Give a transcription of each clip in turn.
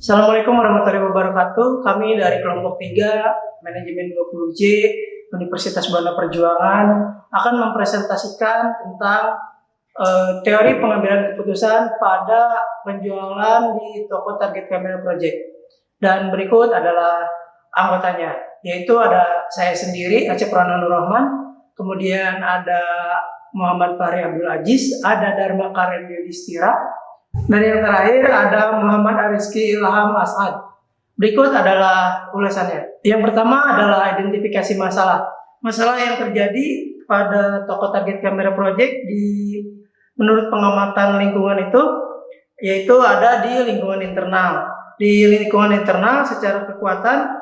Assalamualaikum warahmatullahi wabarakatuh. Kami dari kelompok 3 Manajemen 20J Universitas Buana Perjuangan akan mempresentasikan tentang teori pengambilan keputusan pada penjualan di toko Target Camera Project. Dan berikut adalah anggotanya, yaitu ada saya sendiri, Acep Rana Nur Rahman, kemudian ada Muhammad Fahri Abdul Aziz, ada Dharma Karen Yudhistira, dan yang terakhir ada Muhammad Ariski Ilham Asad. Berikut adalah ulasannya. Yang pertama adalah identifikasi masalah. Masalah yang terjadi pada toko Target Camera Project menurut pengamatan lingkungan itu, yaitu ada di lingkungan internal. Di lingkungan internal secara kekuatan,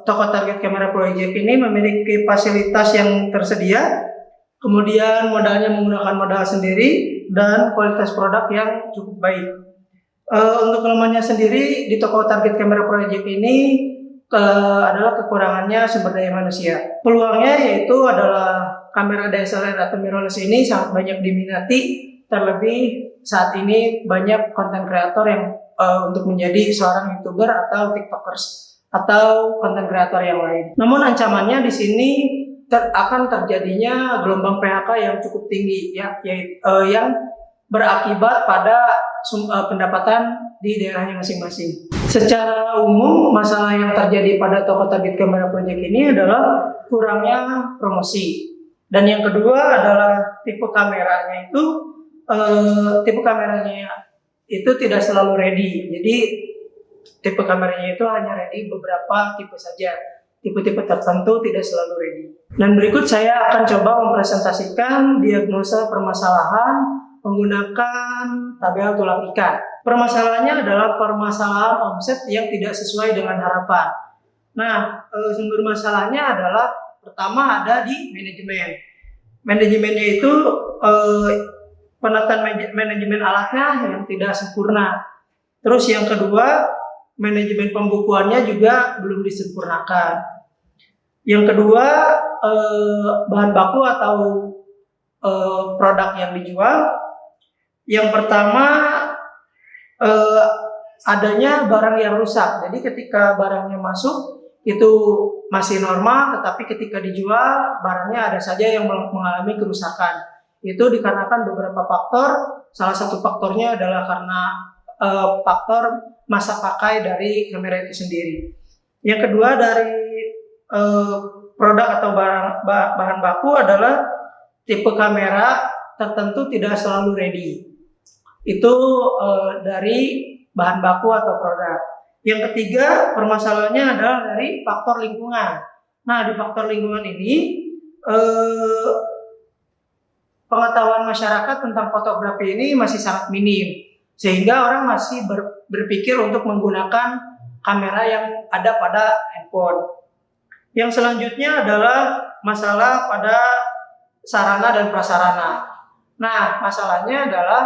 toko Target Camera Project ini memiliki fasilitas yang tersedia, kemudian modalnya menggunakan modal sendiri, dan kualitas produk yang cukup baik. Untuk kelemahannya sendiri di toko Target Camera Project ini adalah kekurangannya sumber daya manusia. Peluangnya yaitu adalah kamera DSLR atau mirrorless ini sangat banyak diminati, terlebih saat ini banyak konten kreator yang untuk menjadi seorang YouTuber atau TikTokers atau konten kreator yang lain. Namun ancamannya di sini akan terjadinya gelombang PHK yang cukup tinggi, yang berakibat pada pendapatan di daerahnya masing-masing. Secara umum, masalah yang terjadi pada toko Target Camera Project ini adalah kurangnya promosi. Dan yang kedua adalah tipe kameranya itu tidak selalu ready. Jadi tipe kameranya itu hanya ready beberapa tipe saja. Tipe-tipe tertentu tidak selalu ready. Dan berikut saya akan coba mempresentasikan diagnosa permasalahan menggunakan tabel tulang ikan. Permasalahannya adalah permasalahan omset yang tidak sesuai dengan harapan. Nah, sumber masalahnya adalah pertama ada di manajemen. Manajemennya itu penataan manajemen alatnya yang tidak sempurna. Terus yang kedua, manajemen pembukuannya juga belum disempurnakan. Yang kedua, bahan baku atau produk yang dijual. Yang pertama, adanya barang yang rusak. Jadi ketika barangnya masuk itu masih normal, tetapi ketika dijual barangnya ada saja yang mengalami kerusakan. Itu dikarenakan beberapa faktor. Salah satu faktornya adalah karena faktor masa pakai dari kamera itu sendiri. Yang kedua dari produk atau bahan baku adalah tipe kamera tertentu tidak selalu ready. Itu dari bahan baku atau produk. Yang ketiga, permasalahannya adalah dari faktor lingkungan. Nah, di faktor lingkungan ini pengetahuan masyarakat tentang fotografi ini masih sangat minim, sehingga orang masih berpikir untuk menggunakan kamera yang ada pada handphone. Yang selanjutnya adalah masalah pada sarana dan prasarana. Nah, masalahnya adalah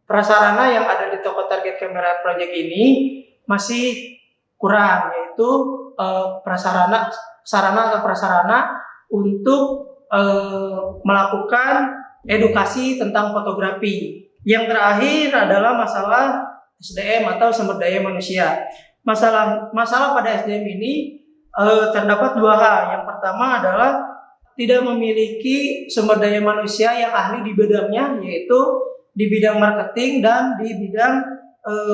prasarana yang ada di toko Target Camera Project ini masih kurang, yaitu sarana atau prasarana untuk melakukan edukasi tentang fotografi. Yang terakhir adalah masalah SDM atau sumber daya manusia. Masalah pada SDM ini terdapat dua hal. Yang pertama adalah tidak memiliki sumber daya manusia yang ahli di bidangnya, yaitu di bidang marketing dan di bidang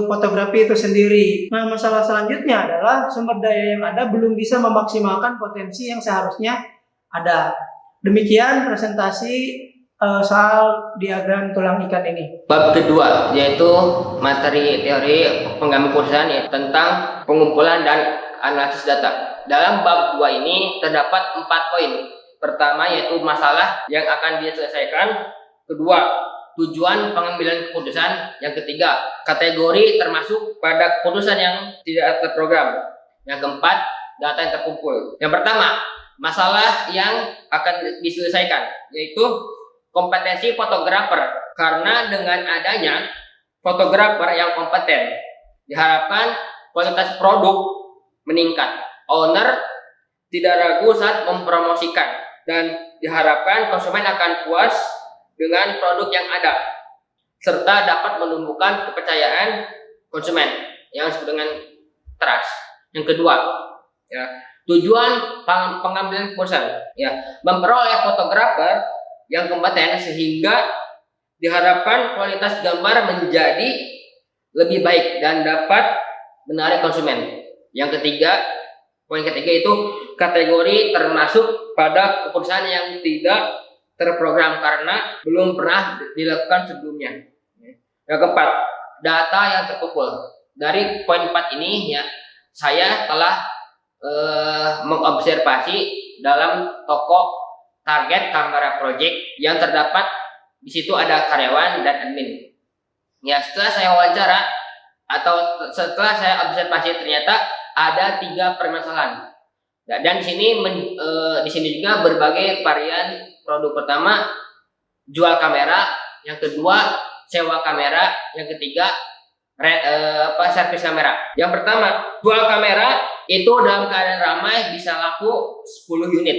fotografi itu sendiri. Nah, masalah selanjutnya adalah sumber daya yang ada belum bisa memaksimalkan potensi yang seharusnya ada. Demikian presentasi soal diagram tulang ikan ini. Bab kedua yaitu materi teori pengambilan keputusan tentang pengumpulan dan analisis data. Dalam bab 2 ini terdapat 4 poin. Pertama yaitu masalah yang akan diselesaikan. Kedua, tujuan pengambilan keputusan. Yang ketiga, kategori termasuk pada keputusan yang tidak terprogram. Yang keempat, data yang terkumpul. Yang pertama, masalah yang akan diselesaikan yaitu kompetensi fotografer, karena dengan adanya fotografer yang kompeten diharapkan kualitas produk meningkat. Owner tidak ragu saat mempromosikan dan diharapkan konsumen akan puas dengan produk yang ada. serta dapat menumbuhkan kepercayaan konsumen yang disebut dengan trust. Yang kedua, ya, tujuan pengambilan keputusan, ya, memperoleh fotografer yang kompeten sehingga diharapkan kualitas gambar menjadi lebih baik dan dapat menarik konsumen. Yang ketiga, poin ketiga itu kategori termasuk pada keputusan yang tidak terprogram karena belum pernah dilakukan sebelumnya. Yang keempat, data yang terkumpul. Dari poin 4 ini, ya, saya telah mengobservasi dalam toko target kamera project yang terdapat di situ ada karyawan dan admin. Ya, setelah saya wawancara atau setelah saya observasi ternyata ada 3 permasalahan. Dan di sini juga berbagai varian produk. Pertama, jual kamera, yang kedua, sewa kamera, yang ketiga, servis kamera. Yang pertama, jual kamera itu dalam keadaan ramai bisa laku 10 unit.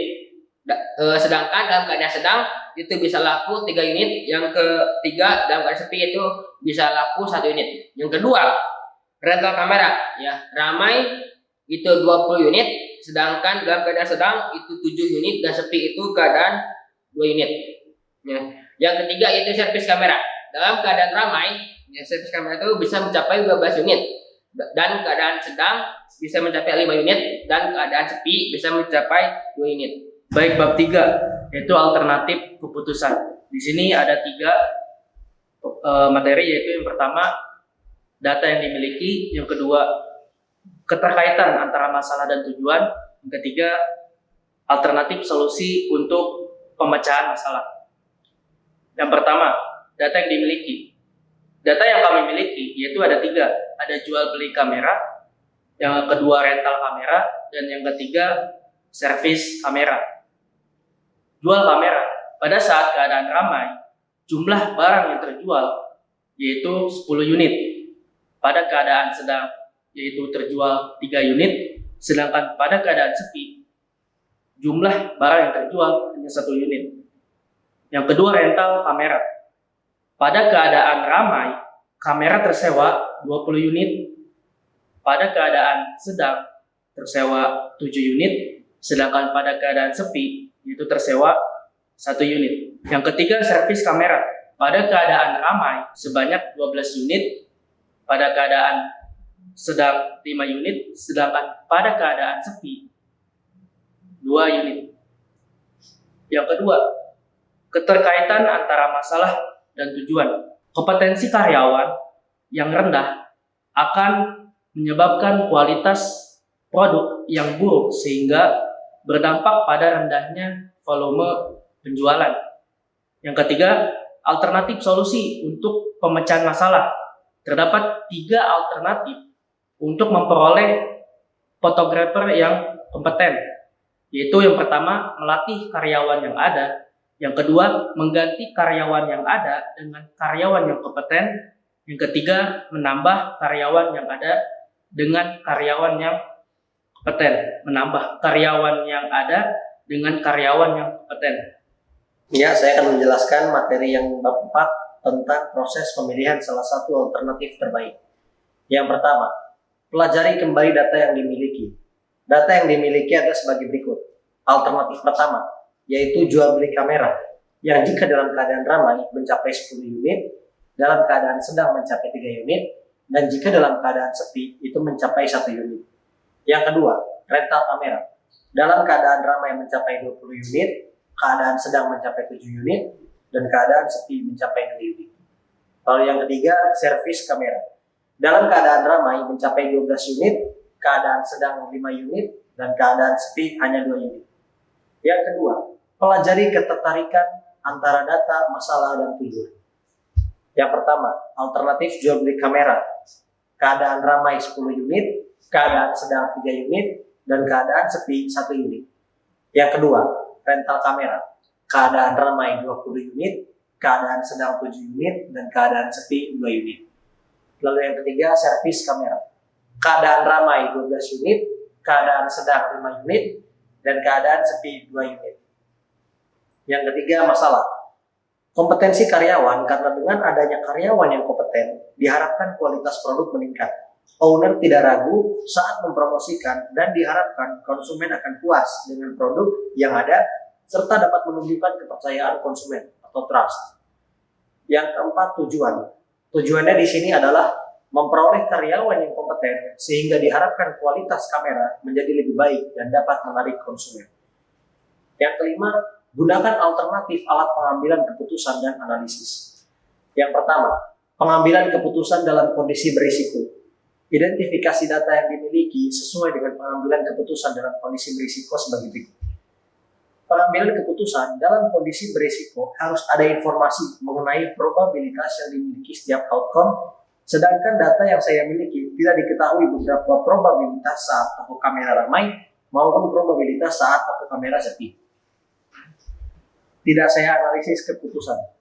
Sedangkan dalam keadaan sedang itu bisa laku 3 unit. Yang ketiga, dalam keadaan sepi itu bisa laku 1 unit. Yang kedua, rental kamera, ya, ramai itu 20 unit, sedangkan dalam keadaan sedang itu 7 unit dan sepi itu keadaan 2 unit. Ya. Yang ketiga itu servis kamera. Dalam keadaan ramai, ya, servis kamera itu bisa mencapai 12 unit, dan keadaan sedang bisa mencapai 5 unit, dan keadaan sepi bisa mencapai 2 unit. Baik, bab 3 yaitu alternatif keputusan. Di sini ada 3 materi, yaitu yang pertama data yang dimiliki, yang kedua keterkaitan antara masalah dan tujuan, yang ketiga alternatif solusi untuk pemecahan masalah. Yang pertama, data yang dimiliki. Data yang kami miliki yaitu ada 3, ada jual beli kamera, yang kedua rental kamera, dan yang ketiga servis kamera. Jual kamera, pada saat keadaan ramai, jumlah barang yang terjual yaitu 10 unit. Pada keadaan sedang yaitu terjual 3 unit, sedangkan pada keadaan sepi, jumlah barang yang terjual hanya 1 unit. Yang kedua, rental kamera. Pada keadaan ramai, kamera tersewa 20 unit. Pada keadaan sedang tersewa 7 unit, sedangkan pada keadaan sepi itu tersewa 1 unit. Yang ketiga, servis kamera. Pada keadaan ramai sebanyak 12 unit, pada keadaan sedang 5 unit, sedangkan pada keadaan sepi 2 unit. Yang kedua, keterkaitan antara masalah dan tujuan. Kompetensi karyawan yang rendah akan menyebabkan kualitas produk yang buruk sehingga berdampak pada rendahnya volume penjualan. Yang ketiga, alternatif solusi untuk pemecahan masalah. Terdapat 3 alternatif untuk memperoleh fotografer yang kompeten, yaitu yang pertama, melatih karyawan yang ada, yang kedua, mengganti karyawan yang ada dengan karyawan yang kompeten, yang ketiga, menambah karyawan yang ada dengan karyawan yang kompeten, menambah karyawan yang ada dengan karyawan yang kompeten. Ya, saya akan menjelaskan materi yang bab 4 tentang proses pemilihan salah satu alternatif terbaik. Yang pertama, pelajari kembali data yang dimiliki. Data yang dimiliki ada sebagai berikut. Alternatif pertama, yaitu jual beli kamera, yang jika dalam keadaan ramai mencapai 10 unit, dalam keadaan sedang mencapai 3 unit, dan jika dalam keadaan sepi itu mencapai 1 unit. Yang kedua, rental kamera. Dalam keadaan ramai mencapai 20 unit, keadaan sedang mencapai 7 unit, dan keadaan sepi mencapai 2 unit. Lalu yang ketiga, servis kamera. Dalam keadaan ramai mencapai 12 unit, keadaan sedang 5 unit, dan keadaan sepi hanya 2 unit. Yang kedua, pelajari ketertarikan antara data, masalah, dan tujuan. Yang pertama, alternatif jual beli kamera. Keadaan ramai 10 unit, keadaan sedang 3 unit, dan keadaan sepi 1 unit. Yang kedua, rental kamera. Keadaan ramai 20 unit, keadaan sedang 7 unit, dan keadaan sepi 2 unit. Lalu yang ketiga, servis kamera. Keadaan ramai 12 unit, keadaan sedang 5 unit, dan keadaan sepi 2 unit. Yang ketiga, masalah. Kompetensi karyawan, karena dengan adanya karyawan yang kompeten, diharapkan kualitas produk meningkat. Owner tidak ragu saat mempromosikan dan diharapkan konsumen akan puas dengan produk yang ada serta dapat menunjukkan kepercayaan konsumen atau trust. Yang keempat, tujuan. Tujuannya di sini adalah memperoleh karyawan yang kompeten sehingga diharapkan kualitas kamera menjadi lebih baik dan dapat menarik konsumen. Yang kelima, gunakan alternatif alat pengambilan keputusan dan analisis. Yang pertama, pengambilan keputusan dalam kondisi berisiko. Identifikasi data yang dimiliki sesuai dengan pengambilan keputusan dalam kondisi berisiko sebagai berikut. Pengambilan keputusan dalam kondisi berisiko harus ada informasi mengenai probabilitas yang dimiliki setiap outcome, sedangkan data yang saya miliki tidak diketahui beberapa probabilitas saat toko kamera ramai maupun probabilitas saat toko kamera sepi. Tidak saya analisis keputusan.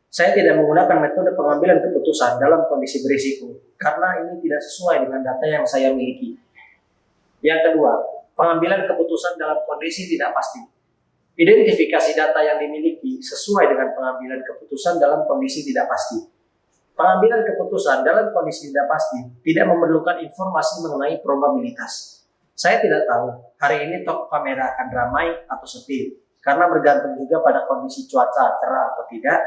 Saya tidak menggunakan metode pengambilan keputusan dalam kondisi berisiko karena ini tidak sesuai dengan data yang saya miliki. Yang kedua, pengambilan keputusan dalam kondisi tidak pasti. Identifikasi data yang dimiliki sesuai dengan pengambilan keputusan dalam kondisi tidak pasti. Pengambilan keputusan dalam kondisi tidak pasti tidak memerlukan informasi mengenai probabilitas. Saya tidak tahu hari ini toko kamera akan ramai atau sepi, karena bergantung juga pada kondisi cuaca cerah atau tidak,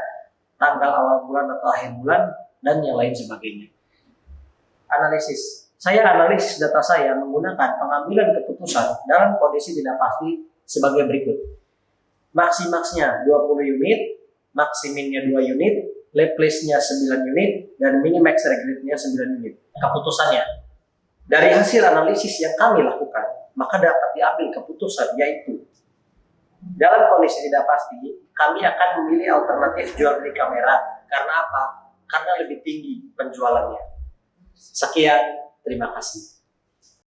tanggal awal bulan atau akhir bulan, dan yang lain sebagainya. Analisis. Saya analisis data saya menggunakan pengambilan keputusan dalam kondisi tidak pasti sebagai berikut. Maksimaxnya 20 unit, maksiminnya 2 unit, Laplace-nya 9 unit, dan minimax regret-nya 9 unit. Keputusannya. Dari hasil analisis yang kami lakukan, maka dapat diambil keputusan yaitu dalam kondisi tidak pasti, kami akan memilih alternatif jual beli kamera. Karena apa? Karena lebih tinggi penjualannya. Sekian, terima kasih.